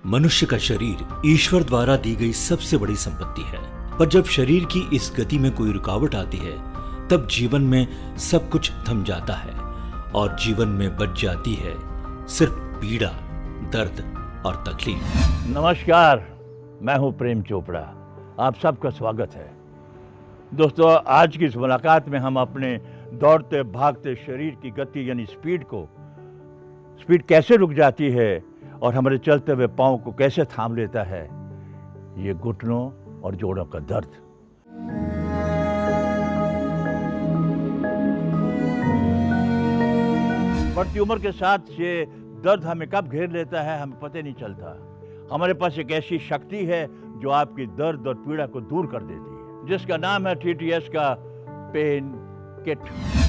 मनुष्य का शरीर ईश्वर द्वारा दी गई सबसे बड़ी संपत्ति है, पर जब शरीर की इस गति में कोई रुकावट आती है तब जीवन में सब कुछ थम जाता है और जीवन में बच जाती है सिर्फ पीड़ा, दर्द और तकलीफ। नमस्कार, मैं हूं प्रेम चोपड़ा। आप सबका स्वागत है। दोस्तों, आज की इस मुलाकात में हम अपने दौड़ते भागते शरीर की गति यानी स्पीड कैसे रुक जाती है और हमारे चलते हुए पाँव को कैसे थाम लेता है, ये घुटनों और जोड़ों का दर्द। बढ़ती उम्र के साथ ये दर्द हमें कब घेर लेता है हमें पता नहीं चलता। हमारे पास एक ऐसी शक्ति है जो आपकी दर्द और पीड़ा को दूर कर देती है, जिसका नाम है TTS का pen kit.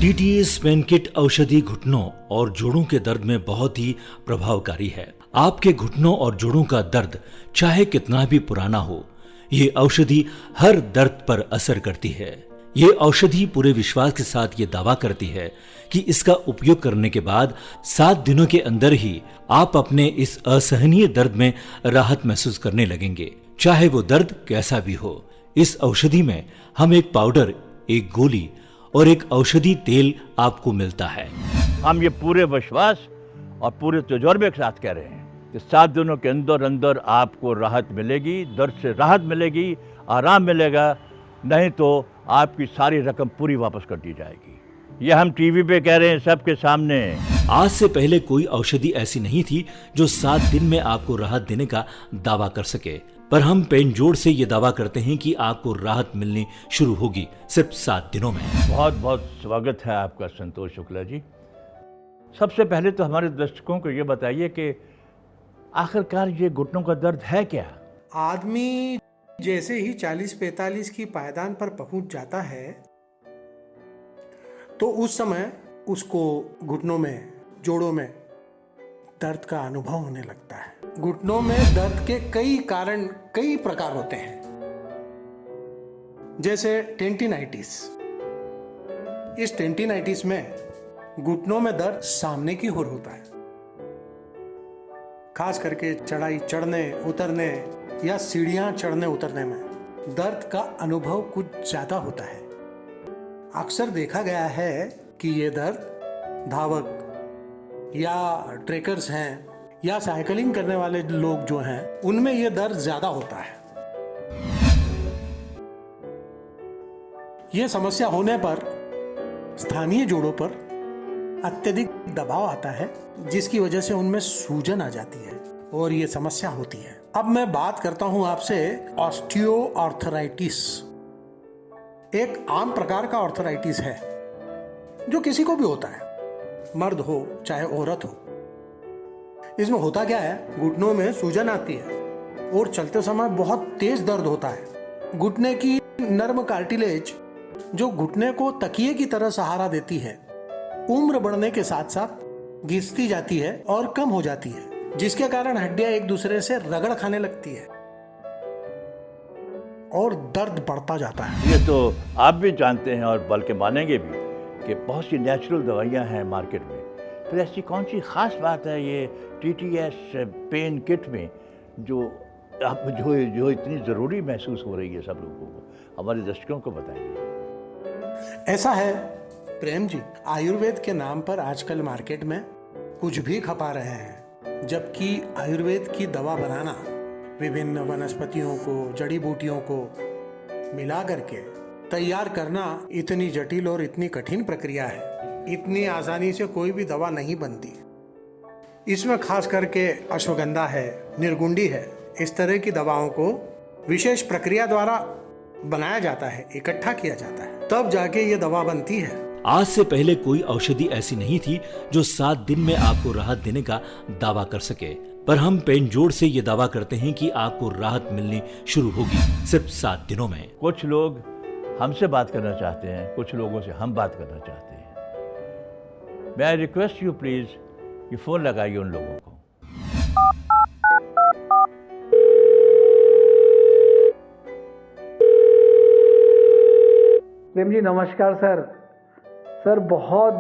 TTS pen kit औषधि घुटनों और जोड़ों के दर्द में बहुत ही प्रभावकारी है। आपके घुटनों और जोड़ों का दर्द चाहे कितना भी पुराना हो, ये औषधि हर दर्द पर असर करती है। ये औषधि पूरे विश्वास के साथ ये दावा करती है कि इसका उपयोग करने के बाद 7 दिनों के अंदर ही आप अपने इस असहनीय दर्द में राहत महसूस करने लगेंगे, चाहे वो दर्द कैसा भी हो। इस औषधि में हम एक पाउडर, एक गोली और एक औषधि तेल आपको मिलता है। हम ये पूरे विश्वास और पूरे तजुर्बे के साथ कह रहे हैं कि 7 दिनों के अंदर अंदर आपको राहत मिलेगी, दर्द से राहत मिलेगी, आराम मिलेगा, नहीं तो आपकी सारी रकम पूरी वापस कर दी जाएगी। ये हम टीवी पे कह रहे हैं सबके सामने। आज से पहले कोई औषधि ऐसी नहीं थी जो 7 दिन में आपको राहत देने का दावा कर सके, पर हम पेन जोड़ से ये दावा करते हैं कि आपको राहत मिलनी शुरू होगी सिर्फ 7 दिनों में। बहुत बहुत स्वागत है आपका संतोष शुक्ला जी। सबसे पहले तो हमारे दर्शकों को ये बताइए कि आखिरकार ये घुटनों का दर्द है क्या? आदमी जैसे ही 40-45 की पायदान पर पहुंच जाता है तो उस समय उसको घुटनों में, जोड़ों में दर्द का अनुभव होने लगता है। घुटनों में दर्द के कई प्रकार होते हैं, जैसे टेंटिनाइटिस। इस टेंटिनाइटिस में घुटनों में दर्द सामने की ओर होता है, खास करके चढ़ाई चढ़ने उतरने या सीढ़ियां चढ़ने उतरने में दर्द का अनुभव कुछ ज्यादा होता है। अक्सर देखा गया है कि ये दर्द धावक या ट्रेकर्स हैं या साइकिलिंग करने वाले लोग जो हैं उनमें ये दर्द ज्यादा होता है। ये समस्या होने पर स्थानीय जोड़ों पर अत्यधिक दबाव आता है, जिसकी वजह से उनमें सूजन आ जाती है और ये समस्या होती है। अब मैं बात करता हूं आपसे ऑस्टियोआर्थराइटिस। एक आम प्रकार का ऑर्थराइटिस है जो किसी को भी होता है, मर्द हो चाहे औरत हो। इसमें होता क्या है, घुटनों में सूजन आती है और चलते समय बहुत तेज दर्द होता है। घुटने की नर्म कार्टिलेज जो घुटने को तकिए की तरह सहारा देती है, उम्र बढ़ने के साथ साथ घिसती जाती है और कम हो जाती है, जिसके कारण हड्डियां एक दूसरे से रगड़ खाने लगती है और दर्द बढ़ता जाता है। ये तो आप भी जानते हैं और बल्कि मानेंगे भी कि बहुत सी नेचुरल दवाइयां हैं मार्केट में, फिर ऐसी कौन सी खास बात है ये TTS पेन किट में जो इतनी ज़रूरी महसूस हो रही है सब लोगों को? हमारे दर्शकों को बताइए। ऐसा है प्रेम जी, आयुर्वेद के नाम पर आजकल मार्केट में कुछ भी खपा रहे हैं, जबकि आयुर्वेद की दवा बनाना विभिन्न वनस्पतियों को, जड़ी बूटियों को मिला करके तैयार करना इतनी जटिल और इतनी कठिन प्रक्रिया है। इतनी आसानी से कोई भी दवा नहीं बनती। इसमें खास करके अश्वगंधा है, निर्गुंडी है, इस तरह की दवाओं को विशेष प्रक्रिया द्वारा बनाया जाता है, इकट्ठा किया जाता है, तब जाके ये दवा बनती है। आज से पहले कोई औषधि ऐसी नहीं थी जो 7 दिन में आपको राहत देने का दावा कर सके, पर हम पेन जोड़ से ये दावा करते हैं कि आपको राहत मिलनी शुरू होगी सिर्फ 7 दिनों में। कुछ लोग हमसे बात करना चाहते हैं, कुछ लोगों से हम बात करना चाहते हैं। मैं आई रिक्वेस्ट यू प्लीज ये फोन लगाइए उन लोगों को। प्रेम जी नमस्कार सर, बहुत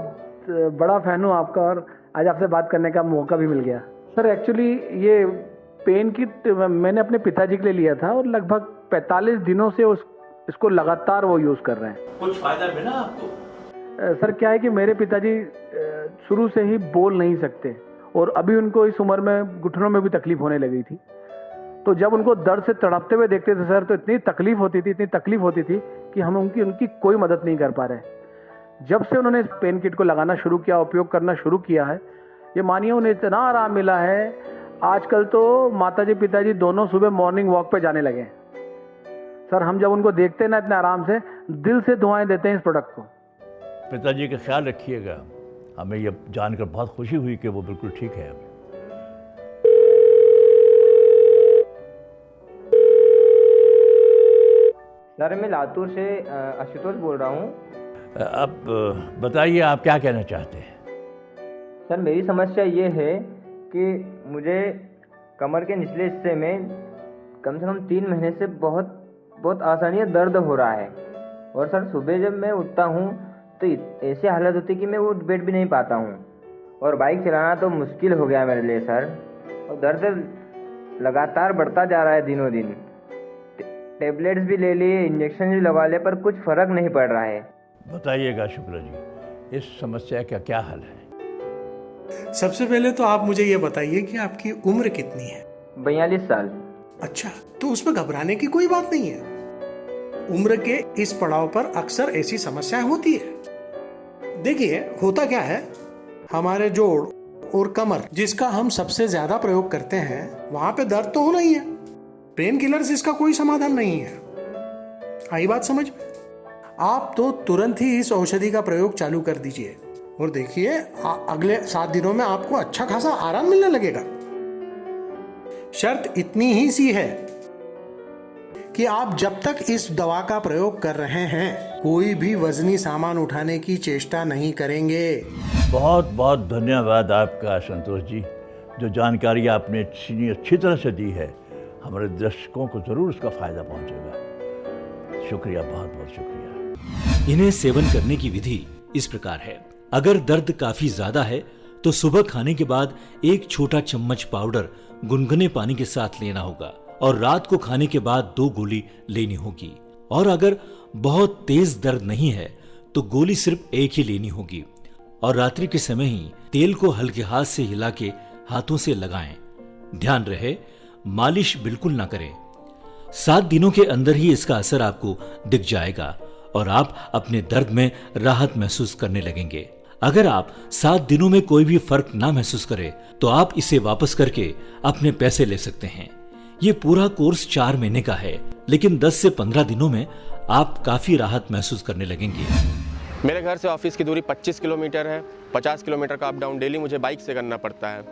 बड़ा फैन हूँ आपका और आज आपसे बात करने का मौका भी मिल गया। सर एक्चुअली ये पेन किट मैंने अपने पिताजी के लिए लिया था और लगभग 45 दिनों से इसको लगातार वो यूज़ कर रहे हैं। कुछ फायदा मिला आपको? सर क्या है कि मेरे पिताजी शुरू से ही बोल नहीं सकते और अभी उनको इस उम्र में घुटनों में भी तकलीफ होने लगी थी। तो जब उनको दर्द से तड़पते हुए देखते थे सर, तो इतनी तकलीफ होती थी कि हम उनकी कोई मदद नहीं कर पा रहे। जब से उन्होंने इस पेन किट को लगाना शुरू किया, उपयोग करना शुरू किया है, ये मानिए उन्हें इतना आराम मिला है। आजकल तो माताजी पिताजी दोनों सुबह मॉर्निंग वॉक पे जाने लगे हैं। सर हम जब उनको देखते हैं ना इतने आराम से, दिल से दुआएं देते हैं इस प्रोडक्ट को। पिताजी का ख्याल रखिएगा। हमें यह जानकर बहुत खुशी हुई कि वो बिल्कुल ठीक है। सर मैं लातूर से आशुतोष बोल रहा हूँ। अब बताइए आप क्या कहना चाहते हैं? सर मेरी समस्या ये है कि मुझे कमर के निचले हिस्से में कम से कम 3 महीने से बहुत आसानी से दर्द हो रहा है। और सर सुबह जब मैं उठता हूँ तो ऐसी हालत होती है कि मैं उठ बैठ भी नहीं पाता हूँ और बाइक चलाना तो मुश्किल हो गया मेरे लिए सर। और दर्द लगातार बढ़ता जा रहा है दिनों दिन। टेबलेट्स भी ले लिए, इंजेक्शन भी लगा लिए, पर कुछ फ़र्क नहीं पड़ रहा है। बताइएगा शुक्ला जी, इस समस्या का क्या हल है? सबसे पहले तो आप मुझे ये बताइए कि आपकी उम्र कितनी है? 42 साल। अच्छा, तो उसमें घबराने की कोई बात नहीं है। उम्र के इस पड़ाव पर अक्सर ऐसी समस्याएं होती है। देखिए होता क्या है, हमारे जोड़ और कमर जिसका हम सबसे ज्यादा प्रयोग करते हैं, वहां पे दर्द तो होना ही है। पेन किलर्स इसका कोई समाधान नहीं है। आई बात समझ में? आप तो तुरंत ही इस औषधि का प्रयोग चालू कर दीजिए और देखिए अगले 7 दिनों में आपको अच्छा खासा आराम मिलने लगेगा। शर्त इतनी ही सी है कि आप जब तक इस दवा का प्रयोग कर रहे हैं कोई भी वजनी सामान उठाने की चेष्टा नहीं करेंगे। बहुत बहुत धन्यवाद आपका संतोष जी। जो जानकारी आपने इतनी अच्छी तरह से दी है, हमारे दर्शकों को जरूर उसका फायदा पहुंचेगा। शुक्रिया, बहुत बहुत शुक्रिया। इन्हें सेवन करने की विधि इस प्रकार है। अगर दर्द काफी ज्यादा है तो सुबह खाने के बाद 1 छोटा चम्मच पाउडर गुनगुने पानी के साथ लेना होगा और रात को खाने के बाद 2 गोली लेनी होगी। और अगर बहुत तेज दर्द नहीं है तो गोली सिर्फ 1 ही लेनी होगी और रात्रि के समय ही तेल को हल्के हाथ से हिला के हाथों से लगाएं। ध्यान रहे मालिश बिल्कुल ना करें। 7 दिनों के अंदर ही इसका असर आपको दिख जाएगा और आप अपने दर्द में राहत महसूस करने लगेंगे। अगर आप 7 दिनों में कोई भी फर्क ना महसूस करें तो आप इसे वापस करके अपने पैसे ले सकते हैं। ये पूरा कोर्स 4 महीने का है, लेकिन 10 से 15 दिनों में आप काफी राहत महसूस करने लगेंगे। मेरे घर से ऑफिस की दूरी 25 किलोमीटर है। 50 किलोमीटर का अप डाउन डेली मुझे बाइक से करना पड़ता है,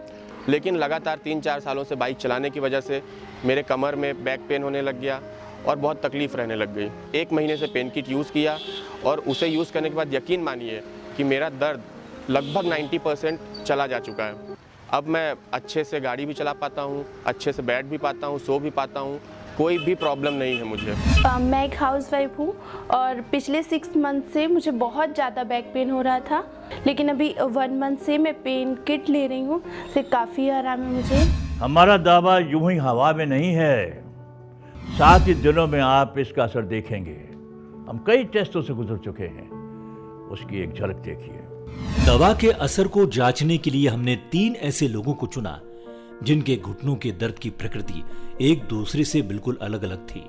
लेकिन लगातार 3-4 सालों से बाइक चलाने की वजह से मेरे कमर में बैक पेन होने लग गया और बहुत तकलीफ रहने लग गई। 1 महीने से पेन किट यूज़ किया और उसे यूज़ करने के बाद यकीन मानिए कि मेरा दर्द लगभग 90% चला जा चुका है। अब मैं अच्छे से गाड़ी भी चला पाता हूँ, अच्छे से बैठ भी पाता हूँ, सो भी पाता हूँ, कोई भी प्रॉब्लम नहीं है मुझे। मैं एक हाउसवाइफ हूँ और पिछले 6 मंथ से मुझे बहुत ज़्यादा बैक पेन हो रहा था, लेकिन अभी 1 मंथ से मैं पेन किट ले रही हूँ, तो काफ़ी आराम है मुझे। हमारा दावा यूं ही हवा में नहीं है। 7 ही दिनों में आप इसका असर देखेंगे। हम कई टेस्टों से गुजर चुके हैं, उसकी एक झलक देखिए। दवा के असर को जांचने के लिए हमने 3 ऐसे लोगों को चुना जिनके घुटनों के दर्द की प्रकृति एक दूसरे से बिल्कुल अलग अलग थी।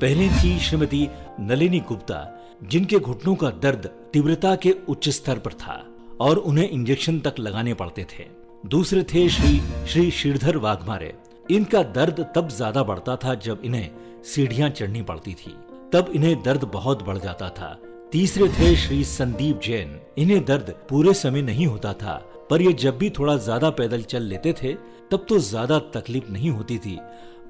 पहले थी श्रीमती नलिनी गुप्ता, जिनके घुटनों का दर्द तीव्रता के उच्च स्तर पर था और उन्हें इंजेक्शन तक लगाने पड़ते थे। दूसरे थे श्री श्रीधर वाघमारे। इनका दर्द तब ज्यादा बढ़ता था जब इन्हें सीढ़ियां चढ़नी पड़ती थी, तब इन्हें दर्द बहुत बढ़ जाता था। तीसरे थे श्री संदीप जैन। इन्हें दर्द पूरे समय नहीं होता था, पर ये जब भी थोड़ा ज्यादा पैदल चल लेते थे तब तो ज्यादा तकलीफ नहीं होती थी,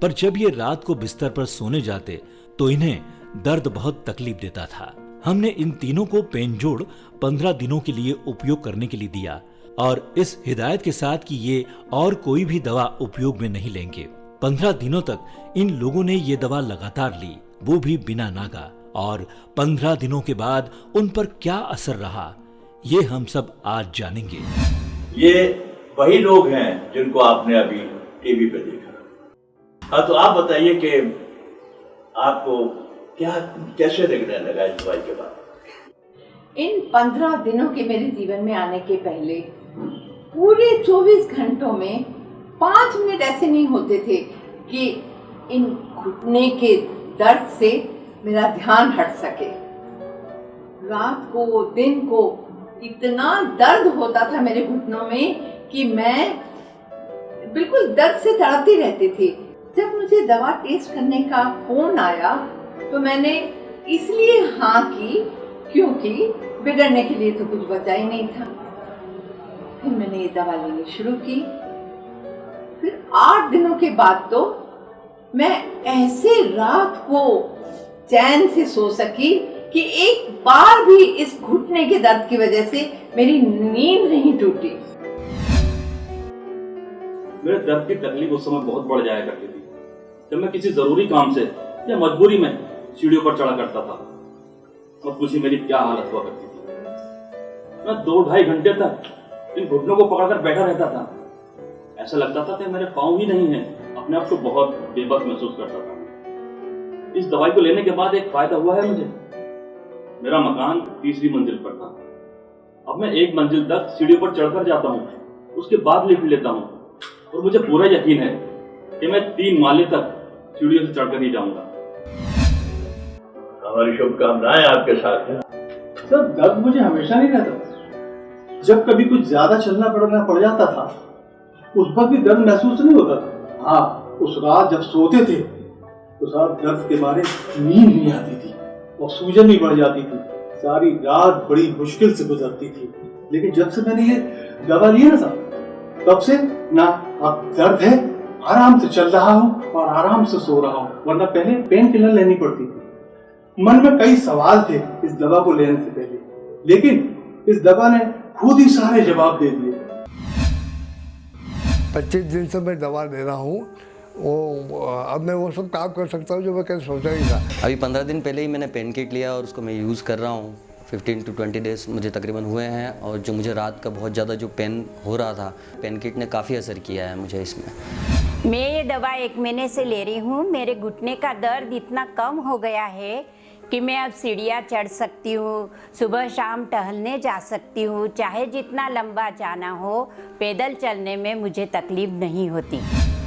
पर जब ये रात को बिस्तर पर सोने जाते तो इन्हें दर्द बहुत तकलीफ देता था। हमने इन तीनों को पेन जोड़ 15 दिनों के लिए उपयोग करने के लिए दिया और इस हिदायत के साथ कि ये और कोई भी दवा उपयोग में नहीं लेंगे। 15 दिनों तक इन लोगों ने ये दवा लगातार ली, वो भी बिना नागा। और 15 दिनों के बाद उन पर क्या असर रहा, ये हम सब आज जानेंगे। ये वही लोग हैं जिनको आपने अभी टीवी पे देखा। हाँ, तो आप बताइए कि आपको क्या कैसे लगने लगा इस दवाई के बाद? इन 15 दिनों के मेरे जीवन में आने के पहले पूरे 24 घंटों में 5 मिनट ऐसे नहीं होते थे कि इन घुटने के दर्द से मेरा ध्यान हट सके। रात को दिन को इतना दर्द होता था मेरे घुटनों में कि मैं बिल्कुल दर्द से तड़पती रहती थी। जब मुझे दवा टेस्ट करने का फोन आया तो मैंने इसलिए हाँ की क्योंकि बिगड़ने के लिए तो कुछ बचा ही नहीं था। फिर मैंने ये दवा लेनी शुरू की। फिर 8 दिनों के बाद तो मैं ऐसे रात को चैन से सो सकी कि एक बार भी इस घुटने के दर्द की वजह से मेरी नींद नहीं टूटी। मेरे दर्द की तकलीफ उस समय बहुत बढ़ जाया करती थी। जब मैं किसी जरूरी काम से या मजबूरी में सीढ़ियों पर चढ़ा करता था और पूछिए मेरी क्या हालत हुआ करती थी। मैं 2-2.5 घंटे तक इन घुटनों को पकड़कर बैठा रहता था। ऐसा लगता था कि मेरे पाँव ही नहीं है। अपने आप को बहुत बेबस महसूस करता था। इस दवाई को लेने के बाद एक फायदा हुआ है मुझे। मेरा मकान 3री मंजिल पर था। अब मैं 1 मंजिल तक सीढ़ियों पर चढ़कर जाता हूँ, उसके बाद लिफ्ट लेता हूँ और मुझे पूरा यकीन है कि मैं 3 माले तक सीढ़ियों से चढ़कर ही जाऊंगा। हमारी शुभकामनाएं आपके साथ हैं। सर, दर्द मुझे हमेशा नहीं रहता। जब कभी कुछ ज्यादा चलना पड़ जाता था उस वक्त भी दर्द महसूस नहीं होता था। हाँ, उस रात जब सोते थे उस रात दर्द के बारे नींद नहीं आती थी और सूजन भी बढ़ जाती थी। सारी रात बड़ी मुश्किल से गुजरती थी। लेकिन जब से मैंने ये दवा ली ना सर, तब से ना अब दर्द है, आराम से चल रहा हूँ और आराम से सो रहा हूँ। वरना पहले पेन किलर लेनी पड़ती थी। मन में कई सवाल थे इस दवा को लेने से पहले, लेकिन इस दवा ने खुद ही सारे जवाब दे दिए। 25 दिन से मैं दवा ले रहा हूँ। अब मैं वो सब काम कर सकता हूँ जो मैं कहीं सोचा ही था। अभी 15 दिन पहले ही मैंने पेन किट लिया और उसको मैं यूज़ कर रहा हूँ। 15 to 20 डेज मुझे तकरीबन हुए हैं और जो मुझे रात का बहुत ज़्यादा जो पेन हो रहा था, पेन किट ने काफ़ी असर किया है मुझे इसमें। मैं ये दवा 1 महीने से ले रही हूँ। मेरे घुटने का दर्द इतना कम हो गया है कि मैं अब सीढ़ियाँ चढ़ सकती हूँ, सुबह शाम टहलने जा सकती हूँ, चाहे जितना लंबा जाना हो, पैदल चलने में मुझे तकलीफ नहीं होती।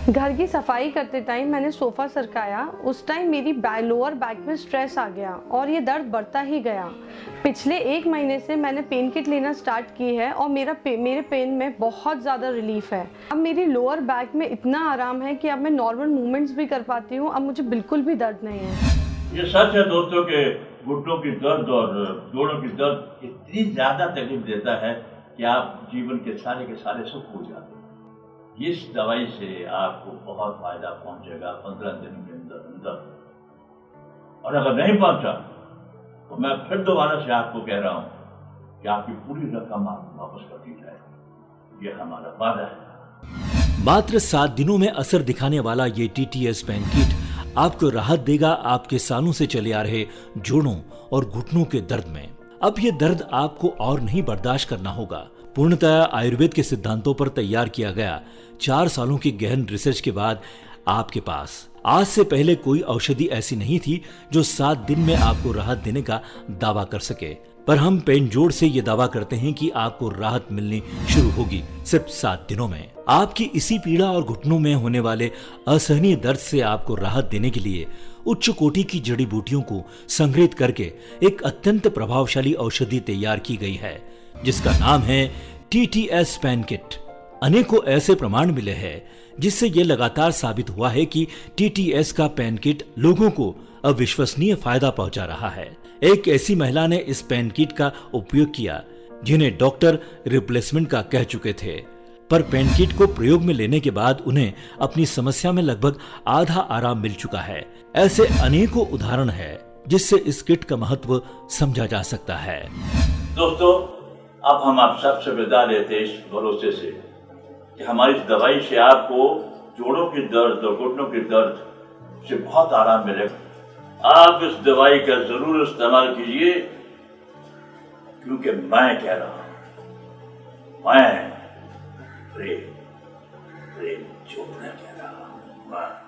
घर की सफाई करते टाइम मैंने सोफ़ा सरकाया, उस टाइम मेरी लोअर बैक में स्ट्रेस आ गया और ये दर्द बढ़ता ही गया। पिछले 1 महीने से मैंने पेन किट लेना स्टार्ट की है और मेरे पेन में बहुत ज़्यादा रिलीफ है। अब मेरी लोअर बैक में इतना आराम है कि अब मैं नॉर्मल मूवमेंट्स भी कर पाती हूँ। अब मुझे बिल्कुल भी दर्द नहीं है। ये सच है दोस्तों के घुटनों की दर्द और जोड़ों की दर्द इतनी ज़्यादा तकलीफ देता है कि आप जीवन के सारे सुख भूल जाते हैं। इस दवाई से आपको बहुत फायदा पहुंचेगा 15 दिन के अंदर। और अगर नहीं पहुंचा तो मैं फिर दोबारा से आपको कह रहा हूं कि आपकी पूरी रकम आपको वापस कर दी जाएगी। ये हमारा वादा है। मात्र 7 दिनों में असर दिखाने वाला ये TTS पेन किट आपको राहत देगा आपके सालों से चले आ रहे जोड़ों और घुटनों के दर्द में। अब ये दर्द आपको और नहीं बर्दाश्त करना होगा। पूर्णतः आयुर्वेद के सिद्धांतों पर तैयार किया गया 4 सालों की गहन रिसर्च के बाद आपके पास आज से पहले कोई औषधि ऐसी नहीं थी जो 7 दिन में आपको राहत देने का दावा कर सके। पर हम पेन जोड़ से ये दावा करते हैं कि आपको राहत मिलनी शुरू होगी सिर्फ 7 दिनों में। आपकी इसी पीड़ा और घुटनों में होने वाले असहनीय दर्द से आपको राहत देने के लिए उच्च कोटि की जड़ी बूटियों को संग्रहित करके एक अत्यंत प्रभावशाली औषधि तैयार की गई है जिसका नाम है TTS पेन किट। अनेकों ऐसे प्रमाण मिले हैं जिससे यह लगातार साबित हुआ है कि TTS का पेन किट लोगों को अविश्वसनीय फायदा पहुंचा रहा है। एक ऐसी महिला ने इस पेन किट का उपयोग किया जिन्हें डॉक्टर रिप्लेसमेंट का कह चुके थे, पर पेन किट को प्रयोग में लेने के बाद उन्हें अपनी समस्या में लगभग आधा आराम मिल चुका है। ऐसे अनेकों उदाहरण है जिससे इस किट का महत्व समझा जा सकता है। दोस्तों, अब हम आप सबसे विदा लेते इस भरोसे से कि हमारी इस दवाई से आपको जोड़ों की दर्द और घुटनों की दर्द से बहुत आराम मिलेगा। आप इस दवाई का जरूर इस्तेमाल कीजिए क्योंकि मैं कह रहा हूं, मैं प्रेम चोपड़ा कह रहा हूं।